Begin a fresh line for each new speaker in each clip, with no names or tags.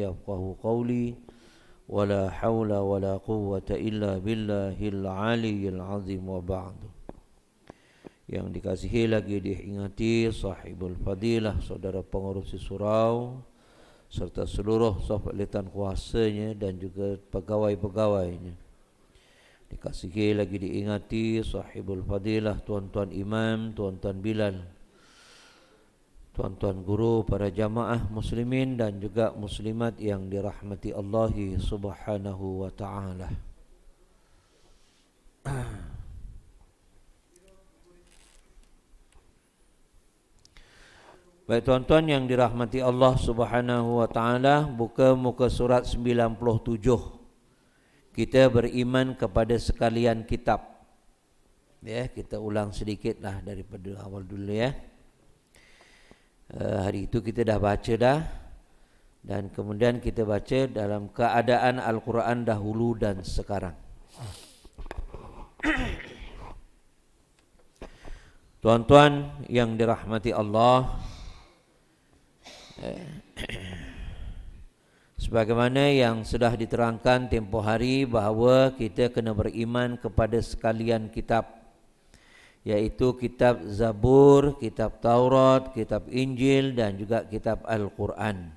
يفقهوا قولي ولا حول ولا قوة إلا بالله العلي العظيم وبعد. Yang dikasihi lagi diingati sahibul fadilah, saudara pengurusi surau serta seluruh sahbalitan kuasanya dan juga pegawai-pegawainya. Dikasihi lagi diingati sahibul fadilah, tuan-tuan imam, tuan-tuan bilal, tuan-tuan guru, para jamaah muslimin dan juga muslimat yang dirahmati Allah Subhanahu wa taala. Baik tuan-tuan yang dirahmati Allah Subhanahu wa taala, buka muka surat 97. Kita beriman kepada sekalian kitab. Ya, kita ulang sedikitlah daripada awal dulu ya. Hari itu kita dah baca dah, dan kemudian kita baca dalam keadaan Al-Quran dahulu dan sekarang. Tuan-tuan yang dirahmati Allah, sebagaimana yang sudah diterangkan tempoh hari bahawa kita kena beriman kepada sekalian kitab, yaitu kitab Zabur, kitab Taurat, kitab Injil dan juga kitab Al-Quran.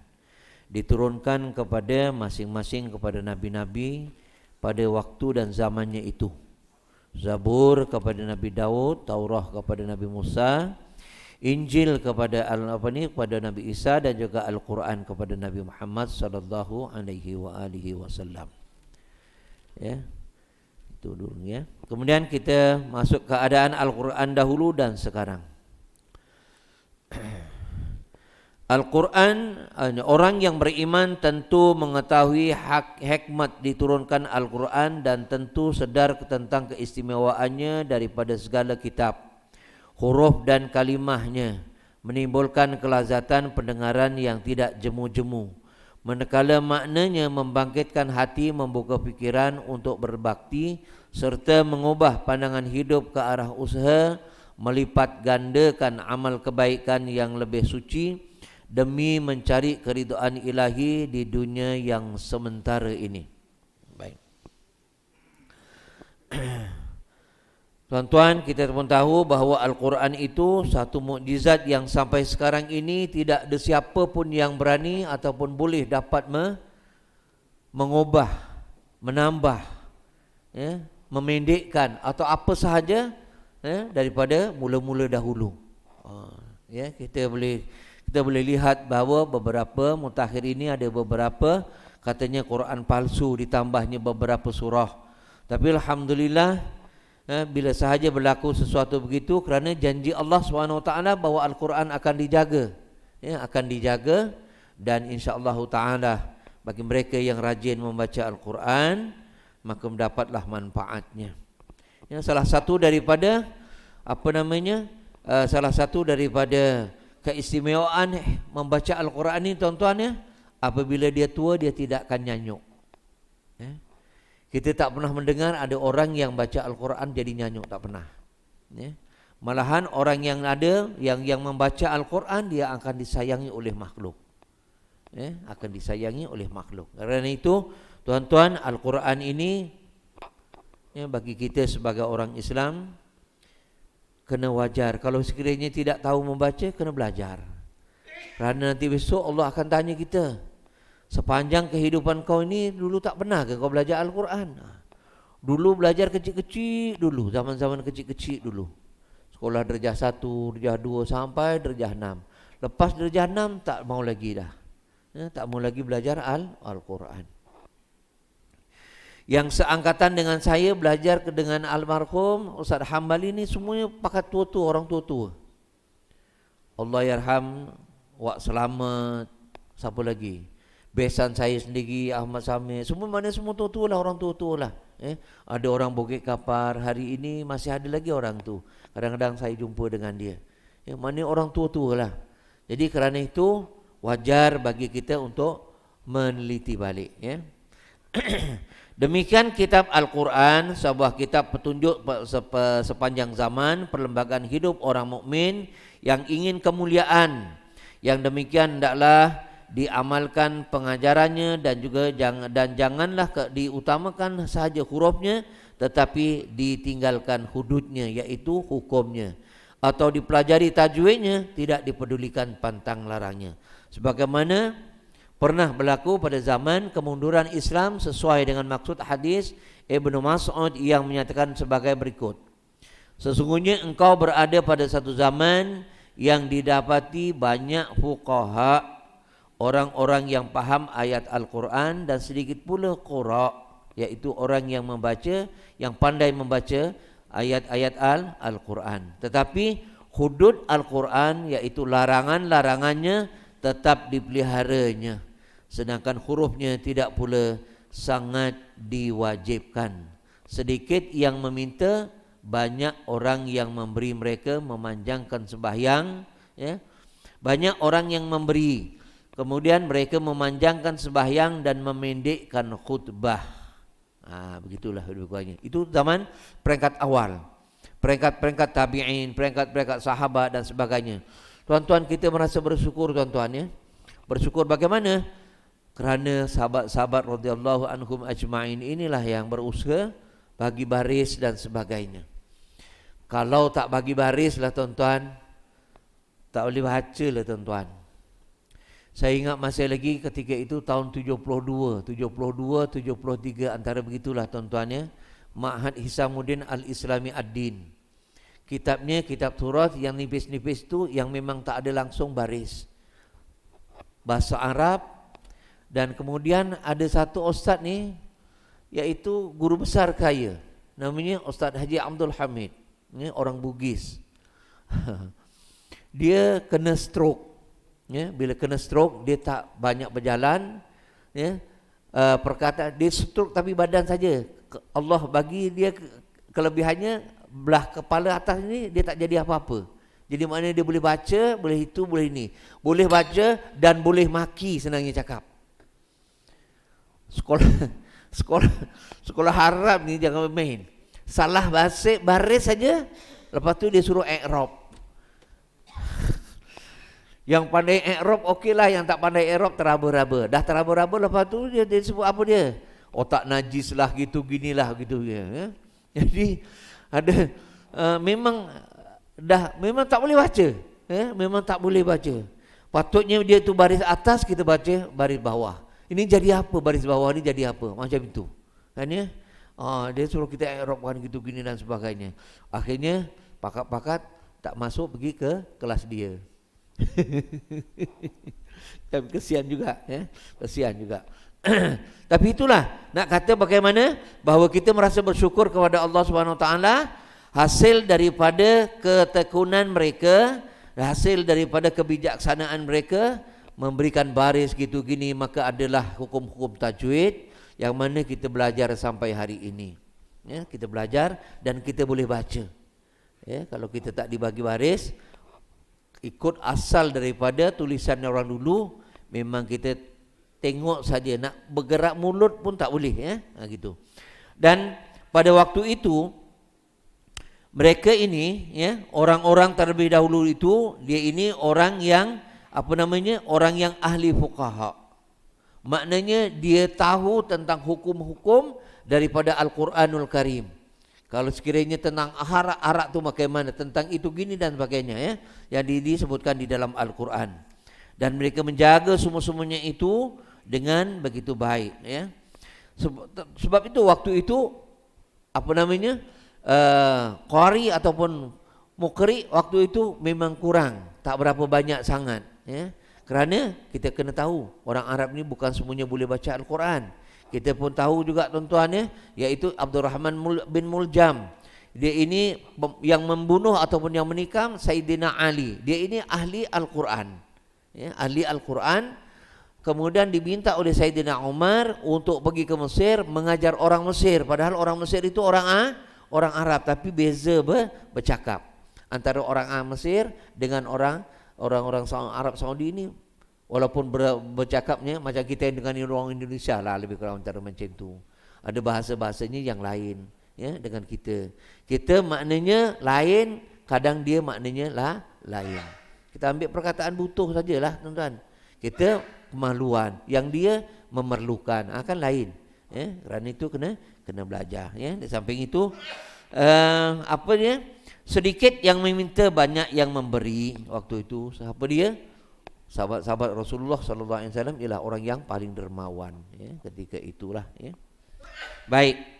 Diturunkan kepada masing-masing kepada nabi-nabi pada waktu dan zamannya itu. Zabur kepada Nabi Daud, Taurat kepada Nabi Musa, Injil kepada kepada Nabi Isa dan juga Al-Quran kepada Nabi Muhammad sallallahu alaihi wasallam. Ya. Itu dulu ya. Kemudian kita masuk keadaan Al-Quran dahulu dan sekarang. Al-Quran, orang yang beriman tentu mengetahui hikmat diturunkan Al-Quran dan tentu sedar tentang keistimewaannya daripada segala kitab. Huruf dan kalimahnya menimbulkan kelazatan pendengaran yang tidak jemu-jemu. Manakala maknanya membangkitkan hati, membuka fikiran untuk berbakti serta mengubah pandangan hidup ke arah usaha melipat gandakan amal kebaikan yang lebih suci demi mencari keridhaan ilahi di dunia yang sementara ini. Baik. Tuan-tuan, kita pun tahu bahawa Al-Quran itu satu mukjizat yang sampai sekarang ini tidak ada siapa pun yang berani ataupun boleh dapat mengubah, menambah, ya, memendekkan atau apa sahaja daripada mula-mula dahulu. Ya, kita boleh lihat bahawa beberapa mutakhir ini ada beberapa katanya Quran palsu ditambahnya beberapa surah. Tapi alhamdulillah, bila sahaja berlaku sesuatu begitu kerana janji Allah SWT bahawa Al-Quran akan dijaga, ya, akan dijaga, dan insya-Allah taala bagi mereka yang rajin membaca Al-Quran maka mendapatlah manfaatnya. Ya, salah satu daripada salah satu daripada keistimewaan membaca Al-Quran ini tuan-tuan ya, apabila dia tua dia tidak akan nyanyuk. Ya. Kita tak pernah mendengar ada orang yang baca Al-Quran jadi nyanyuk, tak pernah. Ya. Malahan orang yang ada yang membaca Al-Quran dia akan disayangi oleh makhluk. Ya, akan disayangi oleh makhluk. Kerana itu tuan-tuan, Al-Quran ini ya, bagi kita sebagai orang Islam kena wajar. Kalau sekiranya tidak tahu membaca, kena belajar. Kerana nanti besok Allah akan tanya kita, sepanjang kehidupan kau ini dulu tak pernah ke kau belajar Al-Quran? Dulu belajar kecil-kecil dulu, zaman-zaman kecil-kecil dulu. Sekolah darjah 1, darjah 2 sampai darjah 6. Lepas darjah 6 tak mau lagi dah. Ya, tak mau lagi belajar Al-Quran. Yang seangkatan dengan saya belajar dengan almarhum Ustaz Hambali ni semuanya pakat tua-tua, orang tua-tua. Allah yarham, Wak Selamat, siapa lagi? Besan saya sendiri, Ahmad Samir, semua tua-tua lah, orang tua-tua lah. Ada orang Bukit Kapar, hari ini masih ada lagi orang tu. Kadang-kadang saya jumpa dengan dia. Mana orang tua-tua lah. Jadi kerana itu wajar bagi kita untuk meneliti balik. Ya. Demikian kitab Al-Quran, sebuah kitab petunjuk sepanjang zaman, perlembagaan hidup orang mukmin yang ingin kemuliaan. Yang demikian hendaklah diamalkan pengajarannya dan janganlah diutamakan sahaja hurufnya tetapi ditinggalkan hududnya iaitu hukumnya, atau dipelajari tajwidnya tidak dipedulikan pantang larangnya. Sebagaimana pernah berlaku pada zaman kemunduran Islam sesuai dengan maksud hadis Ibnu Mas'ud yang menyatakan sebagai berikut: sesungguhnya engkau berada pada satu zaman yang didapati banyak fuqaha, orang-orang yang paham ayat Al-Quran, dan sedikit pula qura, yaitu orang yang membaca, yang pandai membaca ayat-ayat Al-Quran. Tetapi hudud Al-Quran, yaitu larangan-larangannya, tetap dipeliharanya, sedangkan hurufnya tidak pula sangat diwajibkan. Sedikit yang meminta, banyak orang yang memberi mereka memanjangkan sembahyang, ya. Banyak orang yang memberi, kemudian mereka memanjangkan sembahyang dan memendekkan khutbah. Begitulah kedudukannya. Itu zaman peringkat awal, peringkat tabi'in, peringkat sahabat dan sebagainya. Tuan-tuan, kita merasa bersyukur tuan-tuan, ya. Bersyukur bagaimana? Kerana sahabat-sahabat radhiyallahu anhum ajma'in inilah yang berusaha bagi baris dan sebagainya. Kalau tak bagi baris lah tuan-tuan, tak boleh baca lah tuan-tuan. Saya ingat masih lagi ketika itu tahun 72, 73 antara begitulah tuan-tuan, ya. Ma'had Hisamuddin Al-Islami Ad-Din. Kitabnya kitab turas yang nipis-nipis tu, yang memang tak ada langsung baris, bahasa Arab. Dan kemudian ada satu ustaz ni, iaitu guru besar kaya, namanya Ustaz Haji Abdul Hamid. Ini orang Bugis. Dia kena stroke, ya. Bila kena stroke, dia tak banyak berjalan, ya. Perkataan dia stroke tapi badan saja. Allah bagi dia kelebihannya, belah kepala atas ni dia tak jadi apa-apa. Jadi maknanya dia boleh baca, boleh itu, boleh ini. Boleh baca dan boleh maki, senangnya cakap. Sekolah Arab ni jangan main. Salah baris saja, lepas tu dia suruh i'rab. Yang pandai i'rab okeylah, yang tak pandai i'rab teraba-raba. Dah teraba-raba, lepas tu dia sebut apa dia? Otak najis lah, gitu ginilah gitu ya. Jadi ada memang tak boleh baca, ya? Memang tak boleh baca. Patutnya dia tu baris atas, kita baca baris bawah. Ini jadi apa, baris bawah ni jadi apa? Macam itu. Kan, ya? Dia suruh kita i'rabkan gitu gini dan sebagainya. Akhirnya pakat-pakat tak masuk pergi ke kelas dia. Tapi kesian juga, ya. Kesian juga. Tapi itulah nak kata bagaimana bahawa kita merasa bersyukur kepada Allah Subhanahu Wa Taala, hasil daripada ketekunan mereka, hasil daripada kebijaksanaan mereka memberikan baris gitu gini, maka adalah hukum-hukum tajwid yang mana kita belajar sampai hari ini, ya. Kita belajar dan kita boleh baca, ya. Kalau kita tak dibagi baris, ikut asal daripada tulisan orang dulu, memang kita tengok saja, nak bergerak mulut pun tak boleh, ya. Gitu. Dan pada waktu itu mereka ini, ya, orang-orang terlebih dahulu itu, dia ini orang yang orang yang ahli fuqaha. Maknanya dia tahu tentang hukum-hukum daripada Al-Quranul Karim. Kalau sekiranya tentang arak tu bagaimana, tentang itu gini dan sebagainya, ya, yang disebutkan di dalam Al-Quran. Dan mereka menjaga semua-semuanya itu dengan begitu baik, ya. Sebab itu waktu itu qari ataupun mukri waktu itu memang kurang, tak berapa banyak sangat, ya. Kerana kita kena tahu orang Arab ni bukan semuanya boleh baca Al-Quran. Kita pun tahu juga tuan-tuan, ya, iaitu Abdurrahman bin Muljam. Dia ini yang membunuh ataupun yang menikam Sayyidina Ali. Dia ini ahli Al-Quran, ya, ahli Al-Quran. Kemudian diminta oleh Sayyidina Umar untuk pergi ke Mesir mengajar orang Mesir. Padahal orang Mesir itu orang Arab, tapi beza bercakap antara orang Mesir dengan orang Arab Saudi ini. Walaupun bercakapnya macam kita dengan orang Indonesia lah, lebih kurang antara macam tu. Ada bahasa-bahasanya yang lain, ya, dengan kita. Kita maknanya lain, kadang dia maknanya lain. Kita ambil perkataan butuh sajalah tuan-tuan. Kita kemaluan, yang dia memerlukan, kan lain. Kerana itu kena belajar. Di samping itu apa dia? Sedikit yang meminta, banyak yang memberi. Waktu itu siapa dia? Sahabat-sahabat Rasulullah sallallahu alaihi wasallam ialah orang yang paling dermawan ketika itulah. Baik.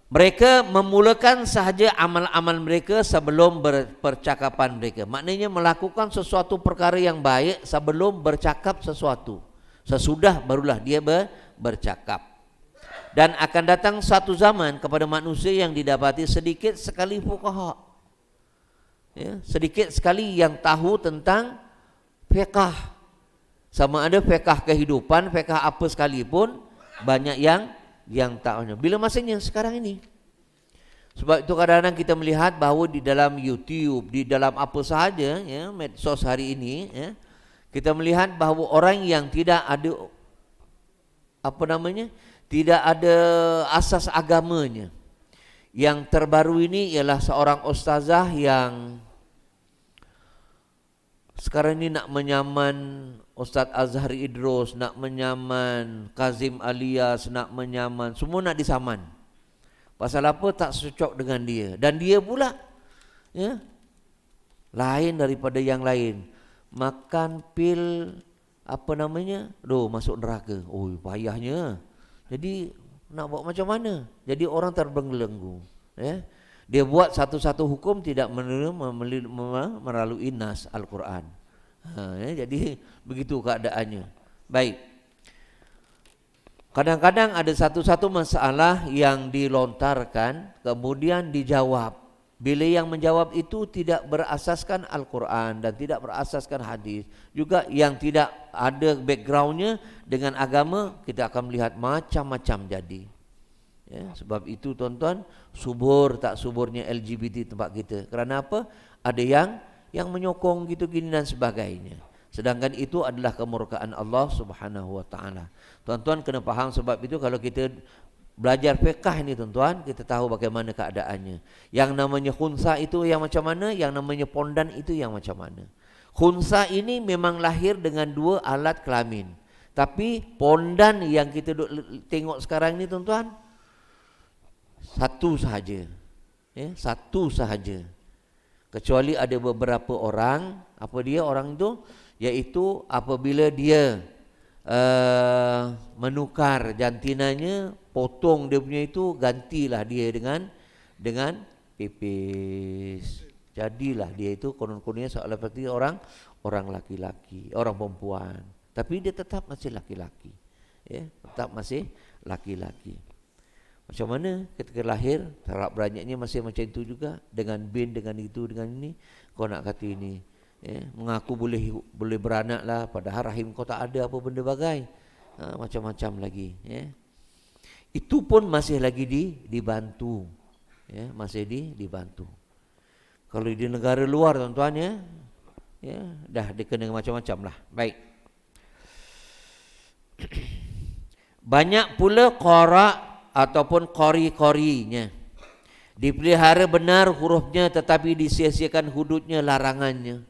Mereka memulakan sahaja amal-amal mereka sebelum percakapan mereka. Maknanya melakukan sesuatu perkara yang baik sebelum bercakap sesuatu. Sesudah barulah dia bercakap. Dan akan datang satu zaman kepada manusia yang didapati sedikit sekali fuqaha. Sedikit sekali yang tahu tentang fiqh. Sama ada fiqh kehidupan, fiqh apa sekalipun, banyak yang tahunya. Bila masanya sekarang ini. Sebab itu kadang-kadang kita melihat bahawa di dalam YouTube, di dalam apa sahaja, medsos hari ini, kita melihat bahawa orang yang tidak ada tidak ada asas agamanya. Yang terbaru ini ialah seorang ustazah yang sekarang ini nak menyaman Ustaz Azhari Idrus, nak menyaman Kazim Alias, nak menyaman, semua nak disaman. Pasal apa? Tak cocok dengan dia. Dan dia pula lain daripada yang lain. Makan pil masuk neraka. Oh, payahnya. Jadi nak buat macam mana? Jadi orang terbelenggu. Dia buat satu-satu hukum tidak melalui nas Al-Quran. Jadi begitu keadaannya. Baik. Kadang-kadang ada satu-satu masalah yang dilontarkan kemudian dijawab. Bila yang menjawab itu tidak berasaskan Al-Quran dan tidak berasaskan hadis, juga yang tidak ada backgroundnya dengan agama, kita akan melihat macam-macam jadi. Sebab itu tuan-tuan, subur tak suburnya LGBT tempat kita. Kerana apa? Ada yang menyokong gitu gini dan sebagainya. Sedangkan itu adalah kemurkaan Allah Subhanahu wa taala. Tuan-tuan kena faham, sebab itu kalau kita belajar fiqh ini tuan-tuan, kita tahu bagaimana keadaannya. Yang namanya khunsa itu yang macam mana, yang namanya pondan itu yang macam mana. Khunsa ini memang lahir dengan dua alat kelamin. Tapi pondan yang kita tengok sekarang ni tuan-tuan, satu sahaja. Satu sahaja. Kecuali ada beberapa orang, apa dia orang itu? Iaitu apabila dia menukar jantinanya, potong dia punya itu, gantilah dia dengan pipis. Jadilah dia itu konon-kononnya seolah seperti orang laki-laki, orang perempuan. Tapi dia tetap masih laki-laki. Tetap masih laki-laki. Macam mana ketika lahir, taraf beranyaknya masih macam itu juga, dengan bin, dengan itu, dengan ini. Kau nak kata ini, mengaku boleh beranak lah, padahal rahim kau tak ada apa benda bagai. Macam-macam lagi. Itu pun masih lagi dibantu. Masih dibantu. Kalau di negara luar tuan-tuan dah dikena macam-macam lah. Baik. Banyak pula qara ataupun qori-qorinya. Dipelihara benar hurufnya tetapi disia-siakan hududnya, larangannya.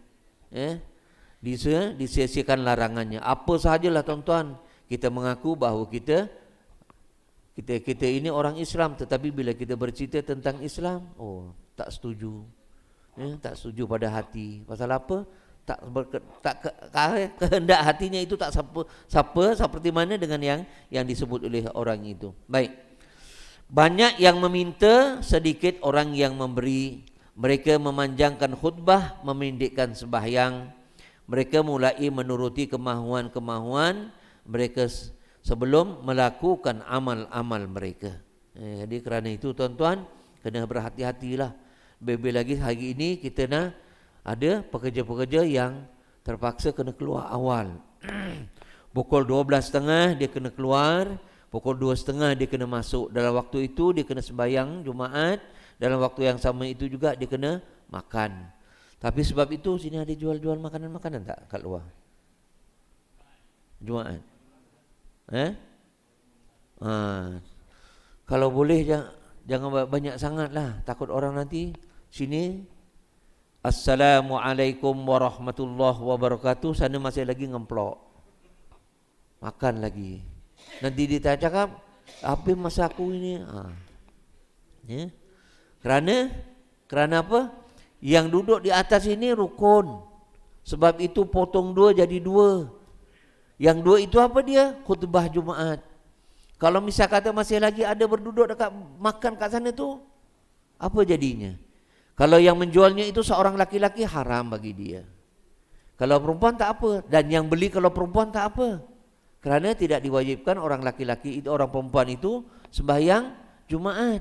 Disia-siakan larangannya. Apa sahajalah tuan-tuan, kita mengaku bahawa kita ini orang Islam, tetapi bila kita bercerita tentang Islam, tak setuju. Tak setuju pada hati. Pasal apa? Kehendak hatinya itu tak siapa seperti mana dengan yang disebut oleh orang itu. Baik. Banyak yang meminta, sedikit orang yang memberi. Mereka memanjangkan khutbah, memendekkan sembahyang. Mereka mulai menuruti kemahuan-kemahuan mereka sebelum melakukan amal-amal mereka. Jadi kerana itu tuan-tuan, kena berhati-hatilah. Lebih lagi hari ini kita nak ada pekerja-pekerja yang terpaksa kena keluar awal. Pukul 12.30 dia kena keluar, pukul 2.30 dia kena masuk. Dalam waktu itu dia kena sembahyang Jumaat, dalam waktu yang sama itu juga dia kena makan. Tapi sebab itu sini ada jual-jual makanan-makanan tak kat luar? Jumaat. Kalau boleh jangan banyak sangat lah, takut orang nanti sini Assalamualaikum warahmatullahi wabarakatuh, sana masih lagi ngemplok. Makan lagi. Nanti dia cakap, apa masa aku ini? Ya. Kerana apa? Yang duduk di atas ini rukun. Sebab itu potong 2 jadi 2. Yang 2 itu apa dia? Khutbah Jumaat. Kalau misal kata masih lagi ada berduduk dekat makan kat sana tu, apa jadinya? Kalau yang menjualnya itu seorang laki-laki, haram bagi dia. Kalau perempuan tak apa. Dan yang beli kalau perempuan tak apa. Kerana tidak diwajibkan orang laki-laki itu, orang perempuan itu sembahyang Jumaat.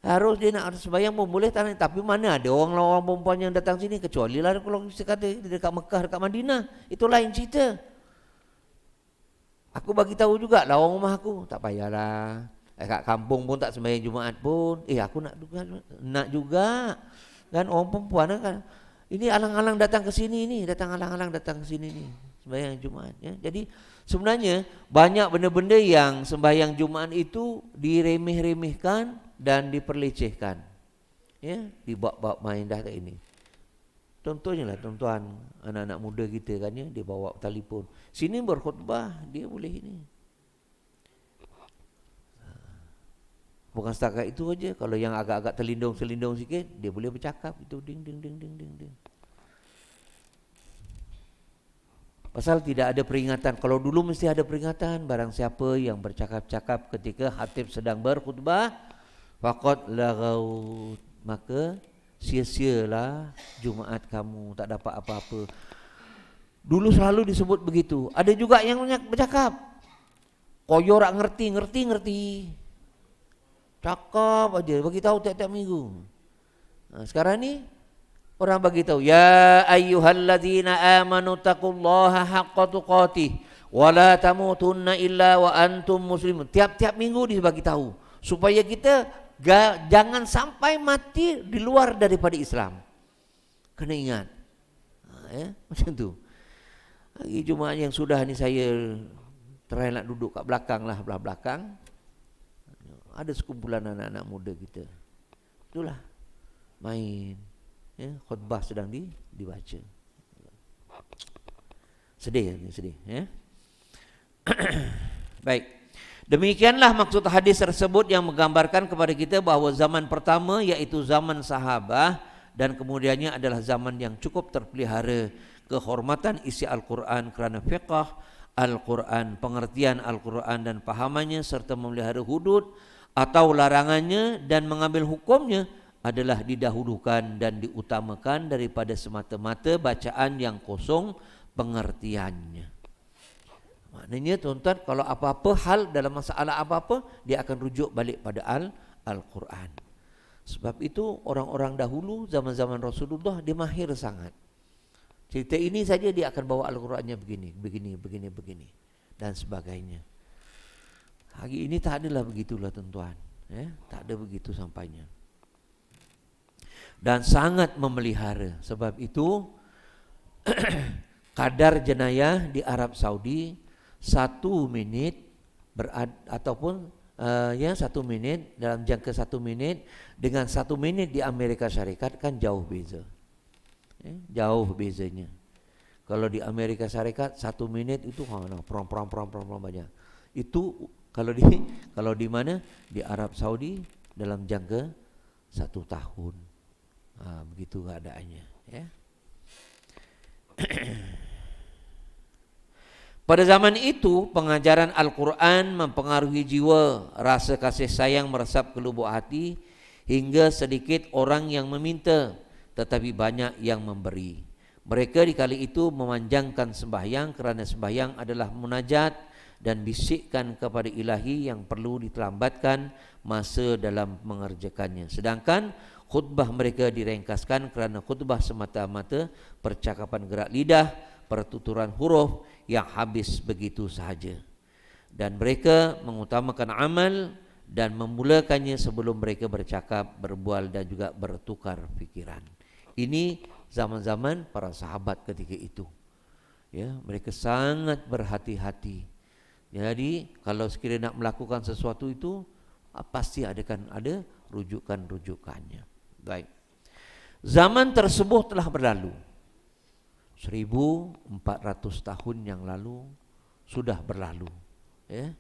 Harus dia nak sembahyang pun boleh tak, tapi mana ada orang perempuan yang datang sini, kecuali lah kalau kita kata dekat Mekah, dekat Madinah, itu lain cerita. Aku bagi tahu juga lah orang rumah aku, tak payahlah. Kat kampung pun tak sembahyang Jumaat pun. Aku nak juga. Kan orang perempuan kan. Ini alang-alang datang ke sini ni, alang-alang datang ke sini ni. Sembahyang Jumaat ya. Jadi sebenarnya banyak benda-benda yang sembahyang Jumaat itu diremeh-remehkan dan diperlecehkan. Ya, dibawa-bawa main dah tak ini. Contohnya lah tuan-tuan, anak-anak muda kita kan ya, dia bawa telefon. Sini berkhutbah, dia boleh ini. Bukan setakat itu aja, kalau yang agak-agak terlindung sikit, dia boleh bercakap itu ding ding ding ding ding ding. Pasal tidak ada peringatan. Kalau dulu mesti ada peringatan, barang siapa yang bercakap-cakap ketika khatib sedang berkhutbah, faqad laghaut, maka sia-sialah Jumaat kamu, tak dapat apa-apa. Dulu selalu disebut begitu. Ada juga yang bercakap, koyor ngerti. Cakap aja, bagi tahu tiap-tiap minggu. Sekarang ni orang bagi tahu, ya ayyuhalladzina amanu taqullaha haqqa tuqatih wa la tamutunna illa wa antum muslimun. Tiap-tiap minggu dia bagi tahu supaya kita jangan sampai mati di luar daripada Islam. Kena ingat. Ya, macam tu. Hari Jumaat yang sudah ni saya try nak duduk kat belakang lah, belah belakang. Ada sekumpulan anak-anak muda kita. Itulah main. Ya, khutbah sedang dibaca. Sedih ya. Baik. Demikianlah maksud hadis tersebut yang menggambarkan kepada kita bahawa zaman pertama iaitu zaman sahabah dan kemudiannya adalah zaman yang cukup terpelihara kehormatan isi Al-Quran kerana fiqh Al-Quran, pengertian Al-Quran dan pahamannya serta memelihara hudud atau larangannya dan mengambil hukumnya adalah didahulukan dan diutamakan daripada semata-mata bacaan yang kosong pengertiannya. Maknanya tuan-tuan, kalau apa-apa hal dalam masalah apa-apa, dia akan rujuk balik pada Al-Quran. Sebab itu orang-orang dahulu zaman-zaman Rasulullah dia mahir sangat. Cerita ini saja dia akan bawa Al-Qurannya begini dan sebagainya. Hari ini tak adalah begitulah tuan-tuan, ya, tak ada begitu sampainya. Dan sangat memelihara. Sebab itu kadar jenayah di Arab Saudi 1 minit ataupun 1 minit dalam jangka 1 minit dengan 1 minit di Amerika Syarikat kan jauh beza. Jauh bezanya. Kalau di Amerika Syarikat 1 minit itu perang banyak. Itu kalau di mana? Di Arab Saudi dalam jangka 1 tahun. Begitu keadaannya, ya. Pada zaman itu pengajaran Al-Quran mempengaruhi jiwa, rasa kasih sayang meresap ke lubuk hati hingga sedikit orang yang meminta tetapi banyak yang memberi. Mereka di kali itu memanjangkan sembahyang kerana sembahyang adalah munajat dan bisikkan kepada ilahi yang perlu diterlambatkan masa dalam mengerjakannya. Sedangkan khutbah mereka direngkaskan kerana khutbah semata-mata percakapan gerak lidah, pertuturan huruf yang habis begitu sahaja. Dan mereka mengutamakan amal dan memulakannya sebelum mereka bercakap, berbual dan juga bertukar fikiran. Ini zaman-zaman para sahabat ketika itu. Ya, mereka sangat berhati-hati. Jadi kalau sekiranya nak melakukan sesuatu itu pasti ada rujukan-rujukannya. Baik. Zaman tersebut telah berlalu. 1400 tahun yang lalu sudah berlalu. Ya.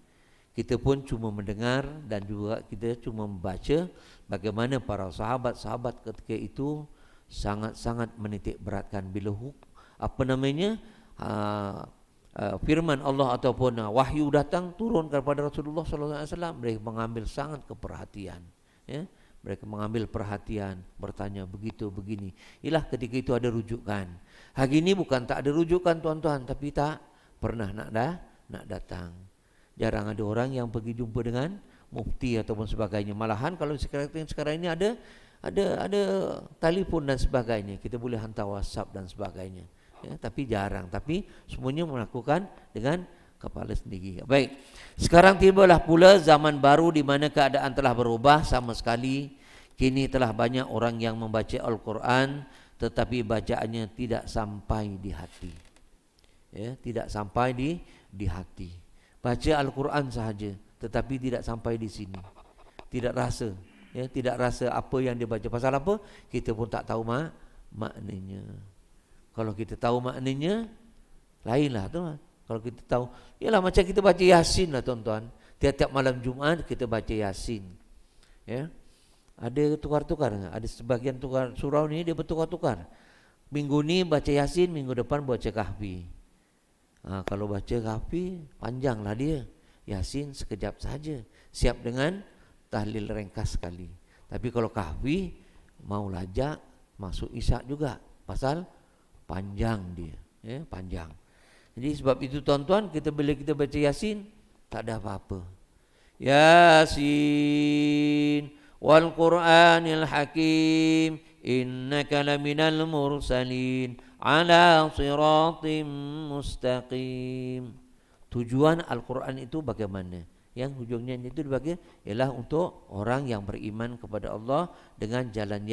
Kita pun cuma mendengar dan juga kita cuma membaca bagaimana para sahabat-sahabat ketika itu sangat-sangat menitik beratkan bila firman Allah ataupun wahyu datang turun kepada Rasulullah sallallahu alaihi wasallam, mereka mengambil sangat keperhatian, ya. Mereka mengambil perhatian, bertanya begitu begini. Ialah ketika itu ada rujukan. Hari ini bukan tak ada rujukan tuan-tuan, tapi tak pernah nak datang. Jarang ada orang yang pergi jumpa dengan mufti ataupun sebagainya. Malahan kalau sekarang ini ada telefon dan sebagainya, kita boleh hantar WhatsApp dan sebagainya. Ya, tapi jarang. Tapi semuanya melakukan dengan kepala sendiri. Baik. Sekarang tibalah pula zaman baru di mana keadaan telah berubah sama sekali. Kini telah banyak orang yang membaca Al-Quran tetapi bacaannya tidak sampai di hati. Ya, tidak sampai di hati. Baca Al-Quran sahaja tetapi tidak sampai di sini. Tidak rasa, ya, tidak rasa apa yang dia baca. Pasal apa? Kita pun tak tahu maknanya. Kalau kita tahu maknanya, lainlah tuan. Kalau kita tahu, ialah macam kita baca Yasin lah tuan-tuan. Tiap-tiap malam Jumaat kita baca Yasin. Ya. Ada tukar-tukar. Ada sebagian tukar surau ni dia bertukar-tukar. Minggu ni baca Yasin, minggu depan baca Kahfi. Kalau baca Kahfi, panjanglah dia. Yasin sekejap saja. Siap dengan tahlil ringkas sekali. Tapi kalau Kahfi, mau lajak, masuk Isyak juga. Pasal panjang dia. Ya, panjang. Jadi sebab itu tuan-tuan, bila kita baca Yasin, tak ada apa-apa. Yasin wal Qur'anil Hakim innaka laminal mursalin ala siratim mustaqim. Tujuan Al-Quran itu bagaimana? Yang ujungnya itu dibagi ialah untuk orang yang beriman kepada Allah dengan jalan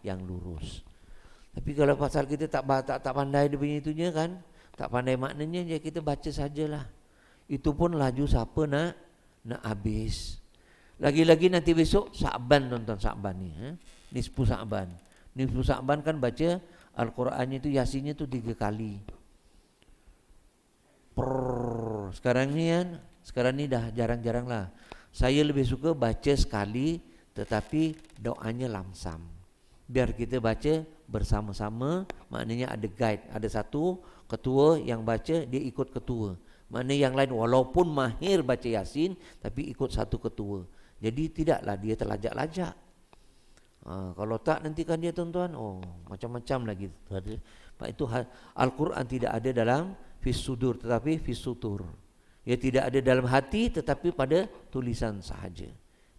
yang lurus. Tapi kalau pasal kita tak pandai dia punya itunya kan, tak pandai maknanya, ya kita baca sajalah. Itu pun laju siapa nak habis. Lagi-lagi nanti besok Sa'ban, nonton Sa'ban ni, Nisfu Sa'ban. Nisfu Sa'ban kan baca Al-Qurannya itu Yasinnya tu 3 kali. Sekarang ni dah jarang-jarang lah. Saya lebih suka baca sekali tetapi doanya lamsam. Biar kita baca bersama-sama, maknanya ada guide, ada satu ketua yang baca, dia ikut ketua. Maknanya yang lain walaupun mahir baca Yasin tapi ikut satu ketua. Jadi tidaklah dia terlajak-lajak. Kalau tak nanti kan dia tuan-tuan, macam-macam lagi. Pak itu Al-Quran tidak ada dalam fis sudur tetapi fis sutur. Ia tidak ada dalam hati tetapi pada tulisan sahaja.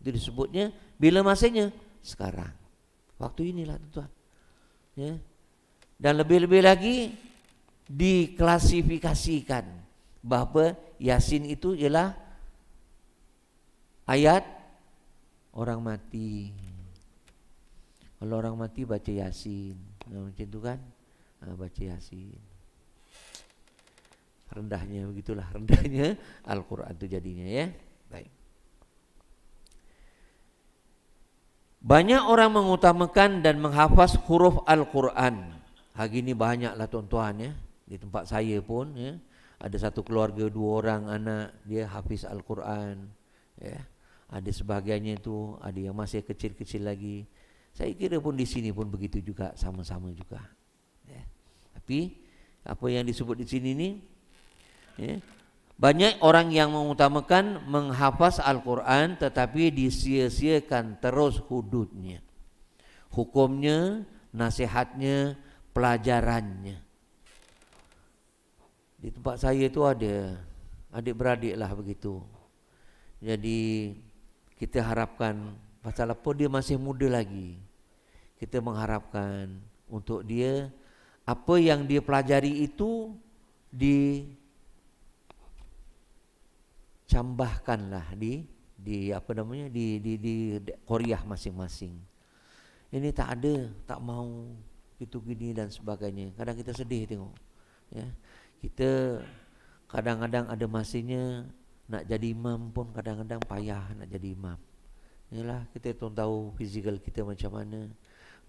Itu disebutnya bila masanya sekarang. Waktu inilah tuan-tuan. Ya. Dan lebih-lebih lagi diklasifikasikan bahawa Yasin itu ialah ayat orang mati. Kalau orang mati baca Yasin, macam tu kan, baca Yasin. Rendahnya begitulah, rendahnya Al-Quran itu jadinya, ya. Baik. Banyak orang mengutamakan dan menghafaz huruf Al-Quran. Hari ini banyaklah tuan-tuan, ya. Di tempat saya pun, ya, ada satu keluarga 2 orang anak dia hafiz Al-Quran, ya. Ada sebahagiannya itu ada yang masih kecil-kecil lagi. Saya kira pun di sini pun begitu juga, sama-sama juga. Ya. Tapi apa yang disebut di sini ni, ya, banyak orang yang mengutamakan menghafaz Al-Quran tetapi disia-siakan terus hududnya, hukumnya, nasihatnya, pelajarannya. Di tempat saya itu ada adik-beradik lah begitu. Jadi kita harapkan, pasal apa dia masih muda lagi, kita mengharapkan untuk dia apa yang dia pelajari itu dicambahkanlah di Korea masing-masing. Ini tak ada, tak mau gitu gini dan sebagainya. Kadang kita sedih tengok, ya. Kita kadang-kadang ada masanya nak jadi imam pun kadang-kadang payah nak jadi imam. Yalah, kita tahu fizikal kita macam mana.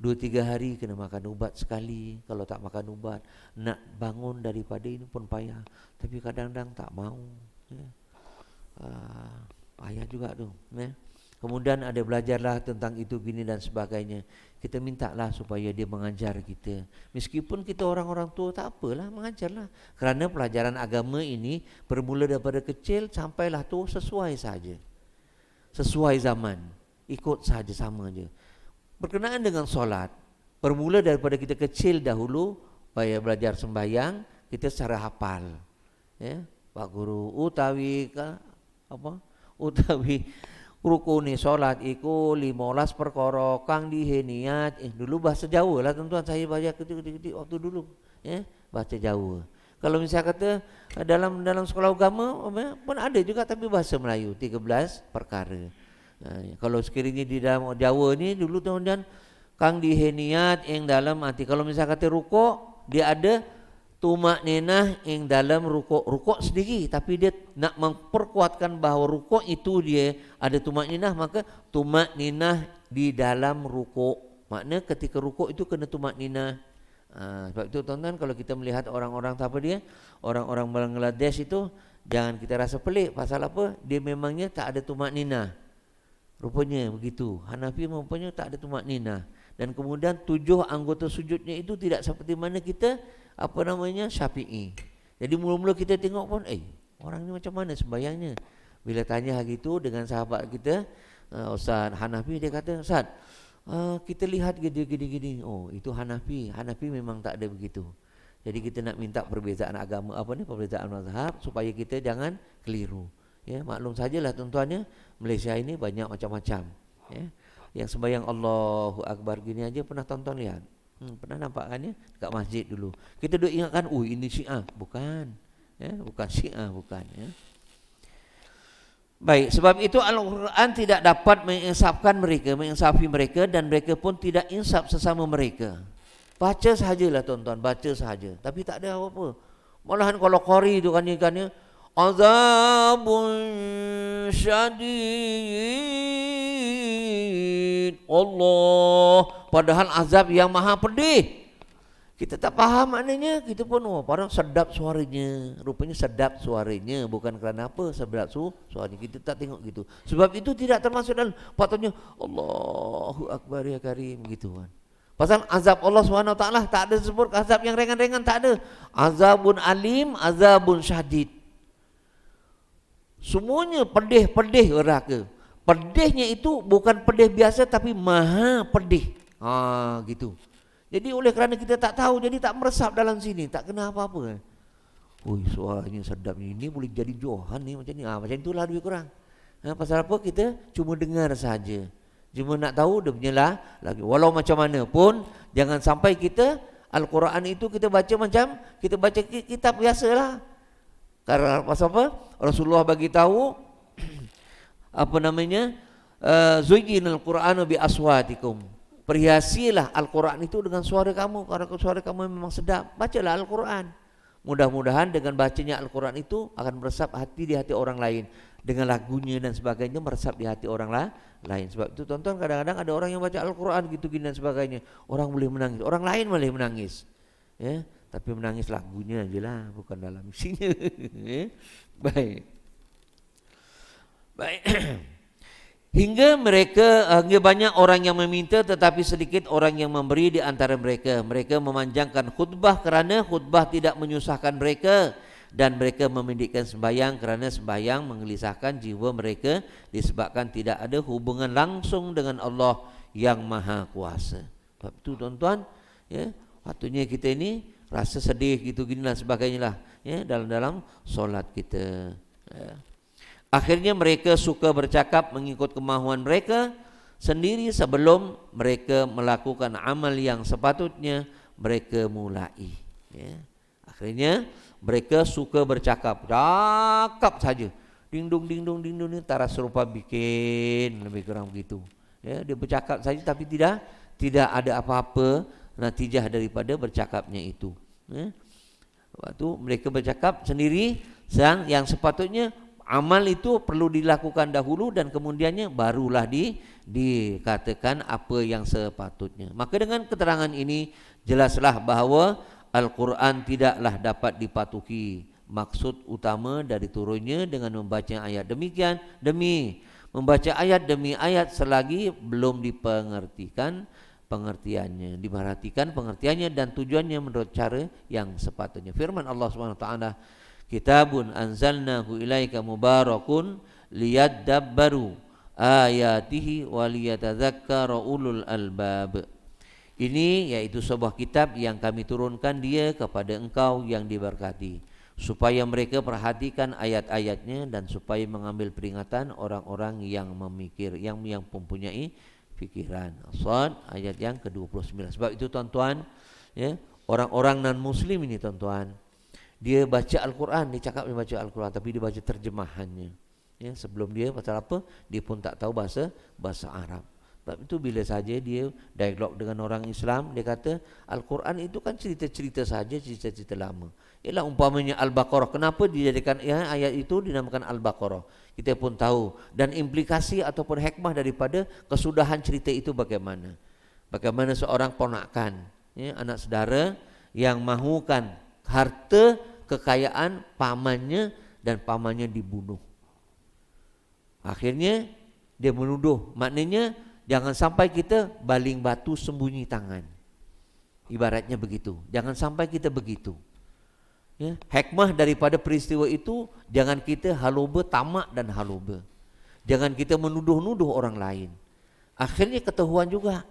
2-3 hari kena makan ubat sekali. Kalau tak makan ubat, nak bangun daripada ini pun payah. Tapi kadang-kadang tak mau. Ya. Payah juga tu. Ya. Kemudian ada belajarlah tentang itu gini dan sebagainya. Kita mintalah supaya dia mengajar kita. Meskipun kita orang-orang tua tak apalah, mengajarlah. Kerana pelajaran agama ini bermula daripada kecil sampailah tu sesuai saja. Sesuai zaman. Ikut saja sama je. Berkenaan dengan solat, bermula daripada kita kecil dahulu, supaya belajar sembahyang, kita secara hafal. Ya, Pak Guru utawi ruku ni solat iku 15 perkara kang diheniat. Dulu bahasa Jawa lah tuan-tuan, saya baca ketik-ketik waktu dulu. Ya, bahasa Jawa. Kalau misalnya kata dalam sekolah agama pun ada juga, tapi bahasa Melayu 13 perkara. Kalau sekiranya di dalam Jawa ni dulu tuan-tuan kang diheniat yang dalam hati. Kalau misalnya kata rukuk, dia ada tumak ninah yang dalam rukuk sendiri, tapi dia nak memperkuatkan bahawa rukuk itu dia ada tumak ninah, maka tumak ninah di dalam rukuk. Makna ketika rukuk itu kena tumak ninah. Sebab itu tuan-tuan, kalau kita melihat orang-orang apa dia, orang-orang Bangladesh itu, jangan kita rasa pelik. Pasal apa? Dia memangnya tak ada tumak ninah. Rupanya begitu. Hanafi rupanya tak ada tumak ninah. Dan kemudian 7 anggota sujudnya itu tidak seperti mana kita Syafi'i. Jadi mula-mula kita tengok pun, orang ni macam mana sembahyangnya. Bila tanya hari itu dengan sahabat kita, Ustaz Hanafi, dia kata, Ustaz, kita lihat gini. Oh, itu Hanafi. Hanafi memang tak ada begitu. Jadi kita nak minta perbezaan agama, perbezaan mazhab, supaya kita jangan keliru. Ya, maklum sajalah tuan-tuannya, Malaysia ini banyak macam-macam. Ya. Yang sembahyang Allahu Akbar gini aja pernah tonton lihat. Pernah nampak kan ya? Dekat masjid dulu. Kita duk ingatkan, ini Syiah. Bukan. Ya, bukan Syiah, bukan. Ya. Baik, sebab itu Al-Quran tidak dapat menginsafi mereka dan mereka pun tidak insaf sesama mereka. Baca sahajalah tuan-tuan, baca sahaja. Tapi tak ada apa-apa. Malahan kalau qari itu kan azabun syadid Allah, padahal azab yang maha pedih. Kita tak faham maknanya, kita pun padahal sedap suaranya. Rupanya sedap suaranya, bukan kerana apa sedap suaranya. Kita tak tengok gitu. Sebab itu tidak termasuk dalam patutnya Allahu Akbar ya Karim gitu kan. Pasal azab Allah SWT tak ada sebut azab yang ringan-ringan, tak ada. Azabun alim, azabun syadid. Semuanya pedih neraka. Pedihnya itu bukan pedih biasa, tapi maha pedih. Gitu. Jadi oleh kerana kita tak tahu, jadi tak meresap dalam sini, tak kena apa-apa. Suaranya sedapnya ini boleh jadi Johan ni macam ni. Macam itulah lebih kurang. Pasal apa? Kita cuma dengar saja. Cuma nak tahu dia punya lagi. Walau macam mana pun, jangan sampai kita Al-Quran itu kita baca macam kita baca kitab biasalah. Karena pasal apa? Rasulullah bagi tahu Zuyyinal Qur'anu bi aswatikum. Perhiasilah Al-Quran itu dengan suara kamu, karena suara kamu memang sedap. Bacalah Al-Quran. Mudah-mudahan dengan bacanya Al-Quran itu akan meresap di hati orang lain. Dengan lagunya dan sebagainya meresap di hati orang lain. Sebab itu tonton kadang-kadang ada orang yang baca Al-Quran gitu gini dan sebagainya. Orang boleh menangis, orang lain boleh menangis. Ya. Tapi menangis lagunya aja lah, bukan dalam isinya. Baik. Hingga banyak orang yang meminta, tetapi sedikit orang yang memberi di antara mereka. Mereka memanjangkan khutbah kerana khutbah tidak menyusahkan mereka, dan mereka memendekkan sembahyang kerana sembahyang menggelisahkan jiwa mereka disebabkan tidak ada hubungan langsung dengan Allah yang Maha Kuasa. Sebab itu tuan-tuan, ya, waktunya kita ini rasa sedih gitu gini dan sebagainya lah, ya, dalam solat kita. Ya. Akhirnya mereka suka bercakap mengikut kemahuan mereka sendiri sebelum mereka melakukan amal yang sepatutnya mereka mulai. Ya. Akhirnya mereka suka bercakap, saja. Ding-dong ni tara serupa bikin, lebih kurang begitu. Ya, dia bercakap saja tapi tidak ada apa-apa natijah daripada bercakapnya itu. Waktu mereka bercakap sendiri, yang sepatutnya amal itu perlu dilakukan dahulu dan kemudiannya barulah dikatakan apa yang sepatutnya. Maka dengan keterangan ini jelaslah bahawa Al-Quran tidaklah dapat dipatuhi maksud utama dari turunnya dengan membaca ayat demikian demi membaca ayat demi ayat selagi belum dipengertikan pengertiannya, diperhatikan pengertiannya dan tujuannya menurut cara yang sepatutnya. Firman Allah Subhanahu wa taala, "Kitabun anzalnahu ilaika mubarakun liyadabbaru ayatihi waliyatadzakkara ulul albab." Ini yaitu sebuah kitab yang kami turunkan dia kepada engkau yang diberkati, supaya mereka perhatikan ayat-ayatnya dan supaya mengambil peringatan orang-orang yang memikir, yang mempunyai fikiran. Shad ayat yang ke-29. Sebab itu tuan-tuan, ya, orang-orang non-muslim ini tuan-tuan, dia baca Al-Quran, dia cakap dia baca Al-Quran tapi dia baca terjemahannya. Ya, sebelum dia pasal apa, dia pun tak tahu bahasa Arab. Sebab itu bila saja dia dialog dengan orang Islam, dia kata Al-Quran itu kan cerita-cerita saja, cerita-cerita lama. Ialah umpamanya Al-Baqarah. Kenapa dijadikan ayat itu dinamakan Al-Baqarah? Kita pun tahu. Dan implikasi ataupun hikmah daripada kesudahan cerita itu bagaimana? Bagaimana seorang ponakan, ya, anak saudara yang mahukan harta kekayaan pamannya dan pamannya dibunuh. Akhirnya dia menuduh, maknanya jangan sampai kita baling batu sembunyi tangan. Ibaratnya begitu. Jangan sampai kita begitu. Ya, hikmah daripada peristiwa itu, jangan kita haloba, tamak dan haloba. Jangan kita menuduh-nuduh orang lain. Akhirnya ketahuan juga.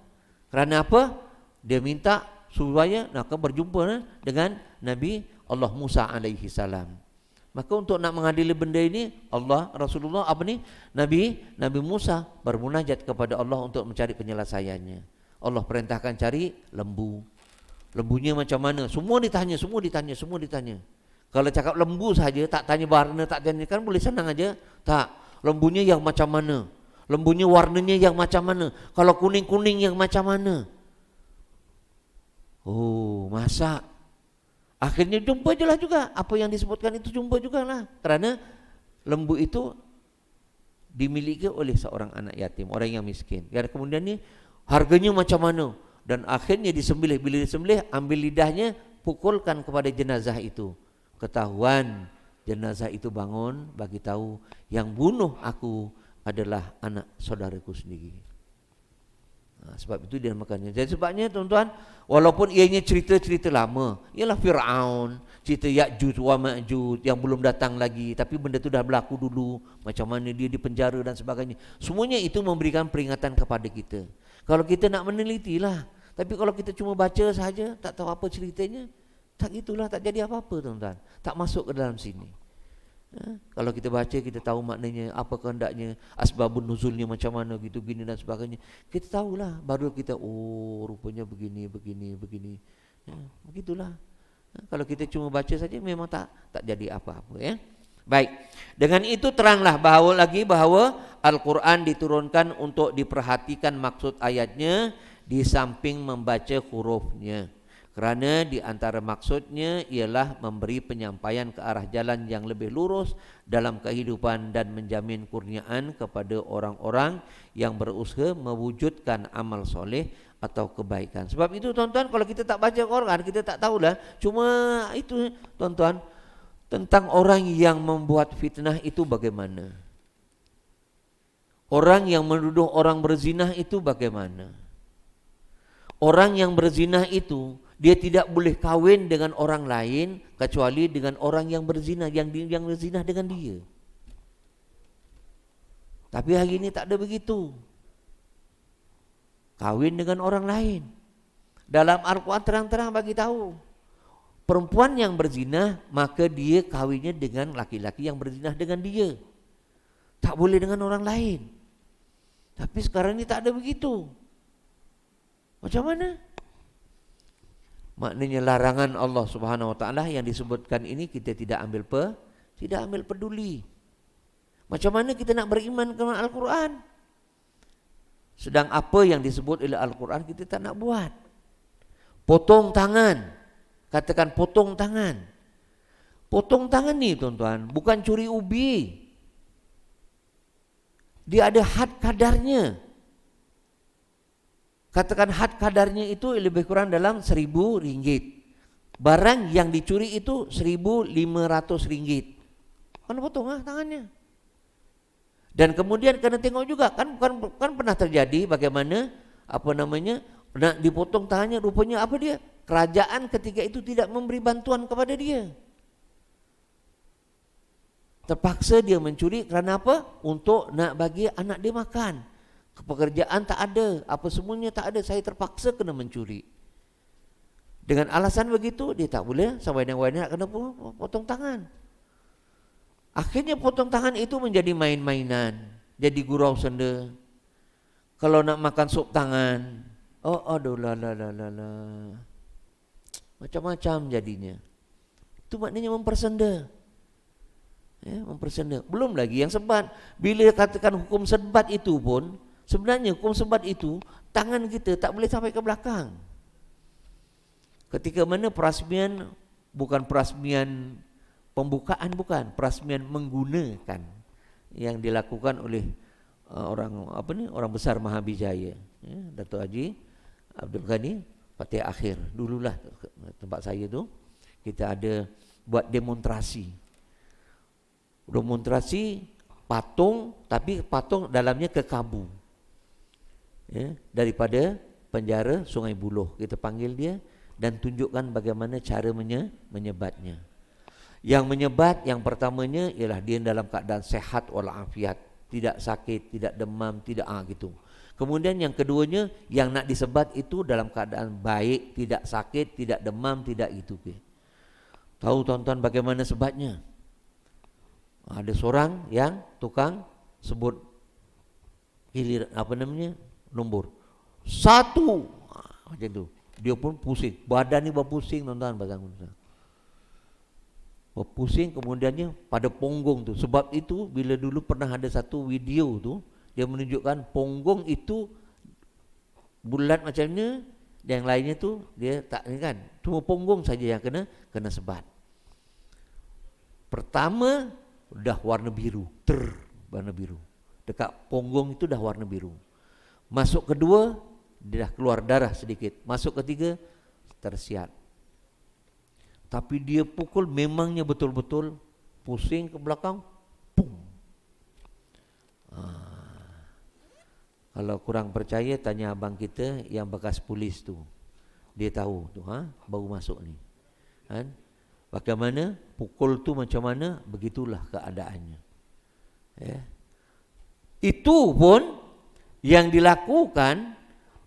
Kerana apa? Dia minta supaya nak berjumpa dengan Nabi Allah Musa alaihi salam. Maka untuk nak mengadili benda ini, Rasulullah Nabi Musa bermunajat kepada Allah untuk mencari penyelesaiannya. Allah perintahkan cari lembu. Lembunya macam mana? Semua ditanya. Kalau cakap lembu saja, tak tanya warna, tak tanya, kan boleh senang aja. Tak, lembunya yang macam mana? Lembunya warnanya yang macam mana? Kalau kuning-kuning yang macam mana? Oh, masa? Akhirnya jumpa je lah juga. Apa yang disebutkan itu jumpa jugalah. Kerana lembu itu dimiliki oleh seorang anak yatim, orang yang miskin. Dan kemudian ni harganya macam mana? Dan akhirnya disembelih. Bila disembelih, ambil lidahnya, pukulkan kepada jenazah itu. Ketahuan jenazah itu bangun, bagi tahu yang bunuh aku adalah anak saudaraku sendiri. Sebab itu dia makannya. Jadi sebabnya tuan-tuan, walaupun ianya cerita-cerita lama, ialah Fir'aun, cerita Ya'juj wa Ma'juj yang belum datang lagi, tapi benda itu dah berlaku dulu, macam mana dia dipenjara dan sebagainya. Semuanya itu memberikan peringatan kepada kita. Kalau kita nak menelitilah, tapi kalau kita cuma baca saja, tak tahu apa ceritanya, tak itulah, tak jadi apa-apa tuan-tuan. Tak masuk ke dalam sini. Kalau kita baca, kita tahu maknanya, apa kehendaknya, asbabun nuzulnya macam mana, gitu gini dan sebagainya. Kita tahulah, baru kita rupanya begini. Ya, begitulah. Kalau kita cuma baca saja, memang tak jadi apa-apa, ya. Baik. Dengan itu teranglah bahawa Al-Quran diturunkan untuk diperhatikan maksud ayatnya di samping membaca hurufnya. Kerana di antara maksudnya ialah memberi penyampaian ke arah jalan yang lebih lurus dalam kehidupan dan menjamin kurniaan kepada orang-orang yang berusaha mewujudkan amal soleh atau kebaikan. Sebab itu tuan-tuan, kalau kita tak baca Quran, kita tak tahulah. Cuma itu tuan-tuan, tentang orang yang membuat fitnah itu bagaimana? Orang yang menuduh orang berzinah itu bagaimana? Orang yang berzinah itu, dia tidak boleh kahwin dengan orang lain kecuali dengan orang yang berzinah, yang berzinah dengan dia. Tapi hari ini tak ada begitu. Kahwin dengan orang lain. Dalam Al-Quran terang-terang bagi tahu, perempuan yang berzinah, maka dia kahwinnya dengan laki-laki yang berzinah dengan dia. Tak boleh dengan orang lain. Tapi sekarang ini tak ada begitu. Macam mana? Maknanya larangan Allah Subhanahu wa taala yang disebutkan ini kita tidak ambil peduli. Macam mana kita nak beriman kepada Al-Quran? Sedang apa yang disebut oleh Al-Quran kita tak nak buat. Potong tangan. Katakan potong tangan. Potong tangan ni tuan-tuan, bukan curi ubi. Dia ada had kadarnya. Katakan had kadarnya itu lebih kurang dalam RM1.000. Barang yang dicuri itu RM1.500. Kan potong tangannya. Dan kemudian kena tengok juga kan pernah terjadi bagaimana nak dipotong tangannya, rupanya apa dia? Kerajaan ketika itu tidak memberi bantuan kepada dia. Terpaksa dia mencuri kerana apa? Untuk nak bagi anak dia makan. Pekerjaan tak ada, apa semuanya tak ada, saya terpaksa kena mencuri. Dengan alasan begitu dia tak boleh sampai dengan nak kena potong tangan. Akhirnya potong tangan itu menjadi main-mainan, jadi gurau senda. Kalau nak makan sup tangan, aduh la. Macam-macam jadinya. Itu maknanya mempersenda. Ya, mempersenda. Belum lagi yang sebat. Bila katakan hukum sebat itu pun, sebenarnya hukum sebat itu tangan kita tak boleh sampai ke belakang. Ketika mana perasmian bukan perasmian pembukaan, bukan perasmian menggunakan yang dilakukan oleh orang besar Mahabijaya, ya, Dato' Haji Abdul Ghani Fatih Akhir. Dululah tempat saya tu kita ada buat demonstrasi patung, tapi patung dalamnya kekabu, ya, daripada penjara Sungai Buloh. Kita panggil dia dan tunjukkan bagaimana cara menyebatnya. Yang menyebat yang pertamanya ialah dia dalam keadaan sehat walafiat, tidak sakit, tidak demam, tidak gitu. Kemudian yang keduanya yang nak disebat itu dalam keadaan baik, tidak sakit, tidak demam, tidak gitu. Tahu tuan-tuan bagaimana sebatnya? Ada seorang yang tukang sebut nombor 1, macam tu. Dia pun pusing, badan ni berpusing tuan-tuan, berpusing. Kemudiannya pada punggung tu. Sebab itu bila dulu pernah ada satu video tu, dia menunjukkan punggung itu bulat macam ni, dan yang lainnya tu dia tak ni kan. Cuma punggung saja yang kena sebat. Pertama dah warna biru, warna biru. Dekat punggung itu dah warna biru. Masuk kedua dia dah keluar darah sedikit. Masuk ketiga tersiat. Tapi dia pukul memangnya betul-betul pusing ke belakang, pum. Kalau kurang percaya tanya abang kita yang bekas polis tu. Dia tahu tu, baru masuk ni. Kan? Bagaimana pukul tu macam mana, begitulah keadaannya. Ya. Itu pun yang dilakukan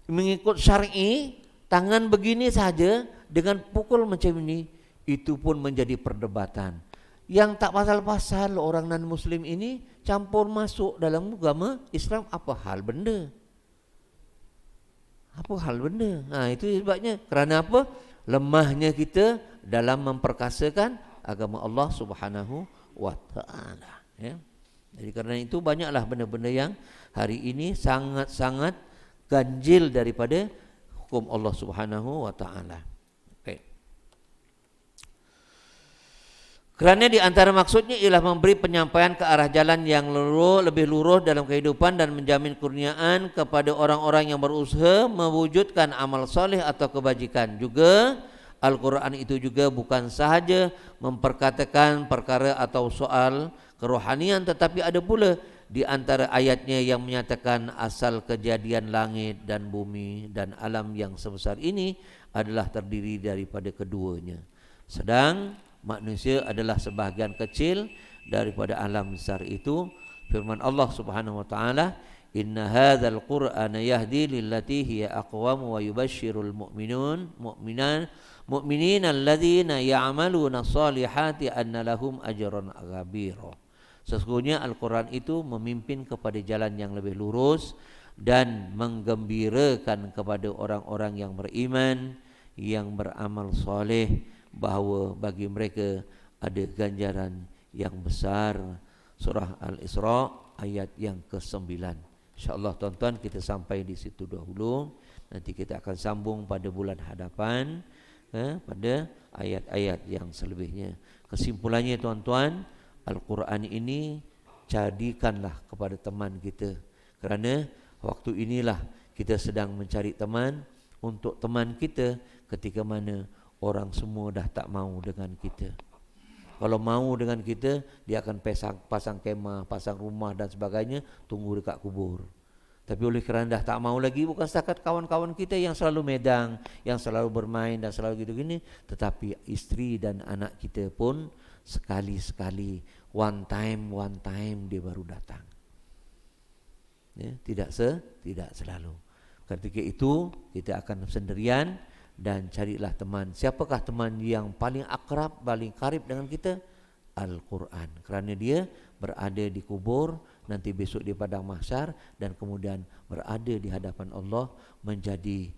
mengikut syar'i, tangan begini saja dengan pukul macam ini, itu pun menjadi perdebatan. Yang tak pasal-pasal orang non-Muslim ini campur masuk dalam agama Islam, apa hal benda? Itu sebabnya. Kerana apa? Lemahnya kita dalam memperkasakan agama Allah Subhanahu wa ta'ala. Ya. Jadi kerana itu banyaklah benda-benda yang hari ini sangat-sangat ganjil daripada hukum Allah Subhanahu wa ta'ala. Kerana di antara maksudnya ialah memberi penyampaian ke arah jalan yang lebih lurus dalam kehidupan dan menjamin kurniaan kepada orang-orang yang berusaha mewujudkan amal soleh atau kebajikan. Juga Al-Quran itu juga bukan sahaja memperkatakan perkara atau soal kerohanian, tetapi ada pula di antara ayatnya yang menyatakan asal kejadian langit dan bumi dan alam yang sebesar ini adalah terdiri daripada keduanya. Sedang manusia adalah sebahagian kecil daripada alam besar itu. Firman Allah Subhanahu wa taala, "Inna hadzal Qur'ana yahdi lillati hiya aqwam wa yubashshirul mu'minina alladzina ya'maluna shalihati anna lahum ajran ghabira." Sesungguhnya Al-Quran itu memimpin kepada jalan yang lebih lurus dan menggembirakan kepada orang-orang yang beriman, yang beramal soleh, bahawa bagi mereka ada ganjaran yang besar. Surah Al-Isra ayat yang ke-9. InsyaAllah tuan-tuan kita sampai di situ dahulu. Nanti kita akan sambung pada bulan hadapan pada ayat-ayat yang selebihnya. Kesimpulannya tuan-tuan, Al-Quran ini jadikanlah kepada teman kita. Kerana waktu inilah kita sedang mencari teman untuk teman kita ketika mana orang semua dah tak mau dengan kita. Kalau mau dengan kita, dia akan pasang kemah, pasang rumah dan sebagainya, tunggu dekat kubur. Tapi oleh kerana dah tak mau lagi, bukan setakat kawan-kawan kita yang selalu medang, yang selalu bermain dan selalu gitu-gini, tetapi isteri dan anak kita pun sekali-sekali, one time dia baru datang. Ya, tidak selalu. Ketika itu kita akan sendirian dan carilah teman. Siapakah teman yang paling akrab, paling karib dengan kita? Al-Quran. Kerana dia berada di kubur, nanti besok di padang mahsyar, dan kemudian berada di hadapan Allah menjadi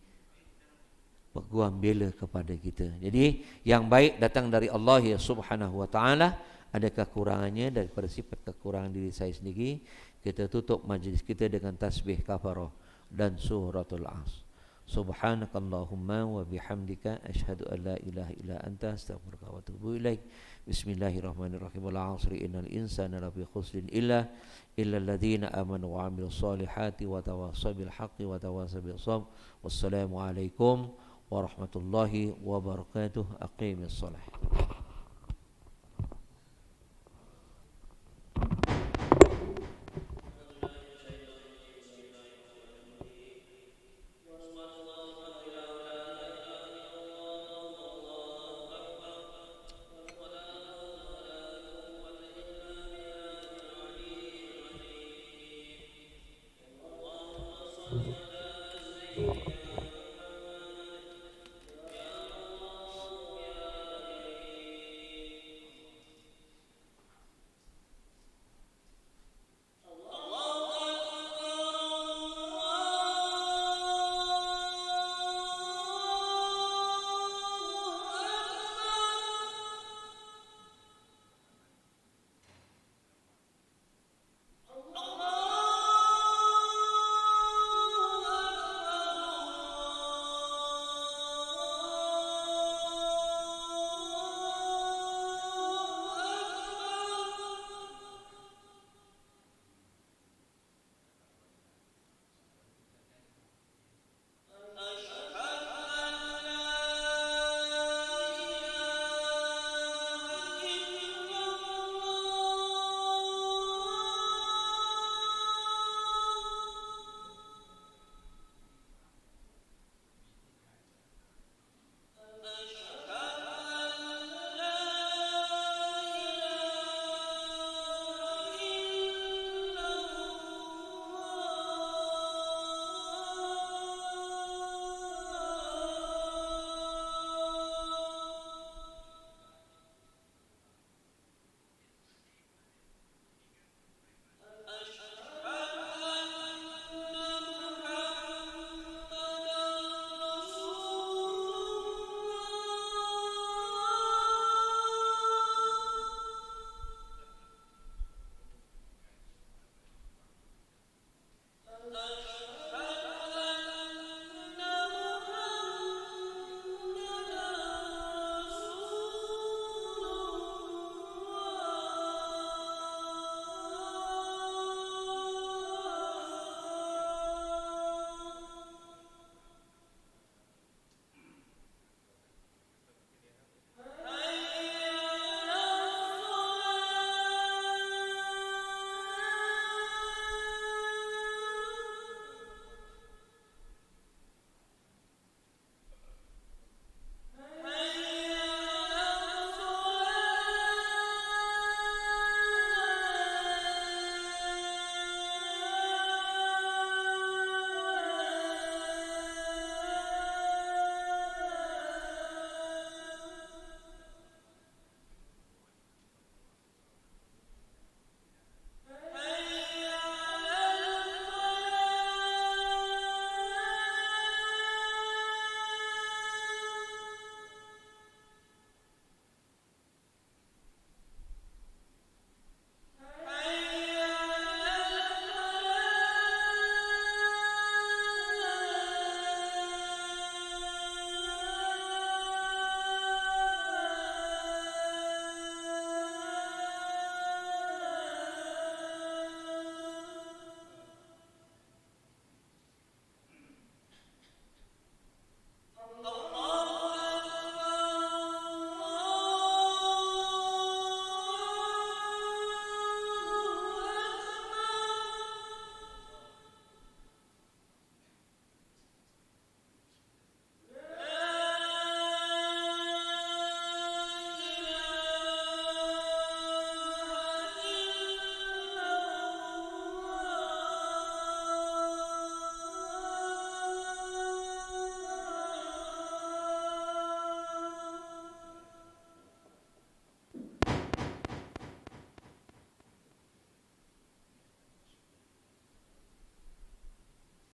peguam bela kepada kita. Jadi yang baik datang dari Allah ya Subhanahu wa taala. Ada kekurangannya daripada sifat kekurangan diri saya sendiri. Kita tutup majlis kita dengan tasbih kafarah dan suratul As. Subhanakallahumma wa bihamdika asyhadu an la ilaha illa anta astaghfiruka wa atubu ilaik. Bismillahirrahmanirrahim. Wal 'asri innal insana lafi khusrin illa alladziina amanu wa 'amilus solihati wa tawassaw bil haqqi wa tawassaw bis sabr. Wassalamu alaikum warahmatullahi wabarakatuh. Aqimis shalah.